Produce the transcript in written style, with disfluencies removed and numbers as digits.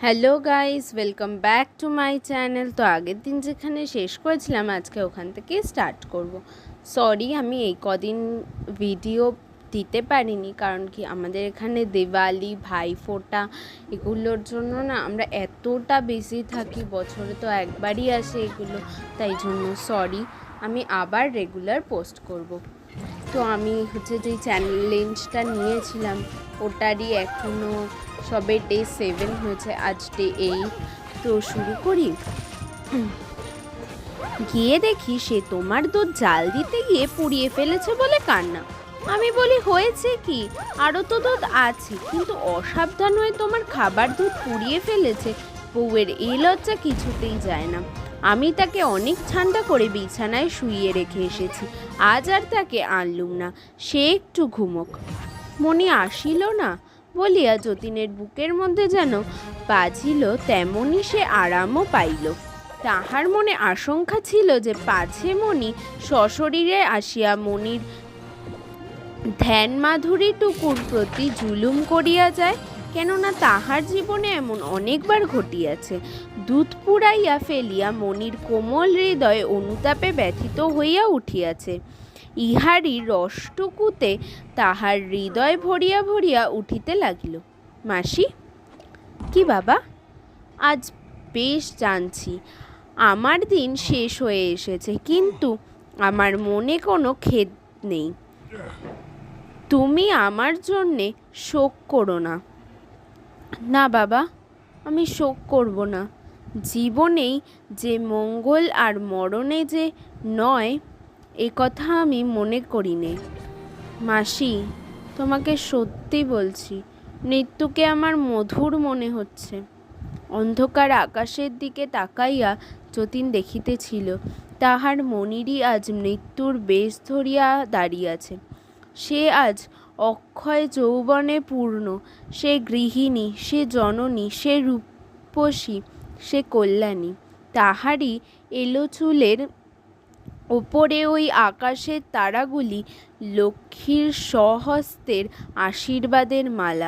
Hello guys, welcome back to my channel. তো আগের দিন যেখানে শেষ করেছিলাম আজকে ওখান থেকে স্টার্ট করব। সরি আমি এই কদিন ভিডিও দিতে পারিনি, কারণ কি আমাদের এখানে দিওয়ালি, ভাইফোঁটা এগুলোর জন্য না আমরা এতটা বিজি থাকি, বছরে তো একবারই আসে এগুলো, তাই জন্য সরি। আমি আবার রেগুলার পোস্ট করব। তো আমি যেই চ্যালেঞ্জটা নিয়েছিলাম ওটারই এখনও সবে ডে 7 হয়েছে, আজ ডে 8। তো শুরু করি। গিয়ে দেখি সে তোমার দুধ জাল দিতে গিয়ে পুড়িয়ে ফেলেছে বলে কান্না। আমি বলি হয়েছে কি, আরও তো দুধ আছে, কিন্তু অসাবধান হয়ে তোমার খাবার দুধ পুড়িয়ে ফেলেছে। বউয়ের এই লজ্জা কিছুতেই যায় না। আমি তাকে অনেক ঠান্ডা করে বিছানায় শুইয়ে রেখে এসেছি, আজ আর তাকে আনলুম না, সে একটু ঘুমোক। মনি আসিল না বলিয়া যতীনের বুকের মধ্যে যেন বাজিল, তেমনি সে আরামও পাইল। তাহার মনে আশঙ্কা ছিল যে পাছে মনি সশরীরে আসিয়া মনির ধ্যান মাধুরীটুকুর প্রতি জুলুম করিয়া যায়, কেননা তাহার জীবনে এমন অনেকবার ঘটিয়াছে। দুধ পুড়াইয়া ফেলিয়া মনির কোমল হৃদয় অনুতাপে ব্যথিত হইয়া উঠিয়াছে। ইহারি রসটুকুতে তাহার হৃদয় ভরিয়া ভরিয়া উঠিতে লাগিল। মাসি। কি বাবা? আজ বেশ জানছি আমার দিন শেষ হয়ে এসেছে, কিন্তু আমার মনে কোনো খেদ নেই। তুমি আমার জন্যে শোক করো না। না বাবা, আমি শোক করব না। জীবনেই যে মঙ্গল আর মরণে যে নয়, এ কথা আমি মনে করি নে। মাসি, তোমাকে সত্যি বলছি, মৃত্যুকে আমার মধুর মনে হচ্ছে। অন্ধকার আকাশের দিকে তাকাইয়া যতীন দেখিতেছিল তাহার মনিরই আজ মৃত্যুর বেশ ধরিয়া দাঁড়িয়াছে। সে আজ অক্ষয় যৌবনে পূর্ণ, সে গৃহিণী, সে জননী, সে রূপসী, সে কল্যাণী। তাহারই এলো চুলের ওপরে ওই আকাশের তারাগুলি লক্ষ্মীর স্বহস্তের আশীর্বাদের মালা।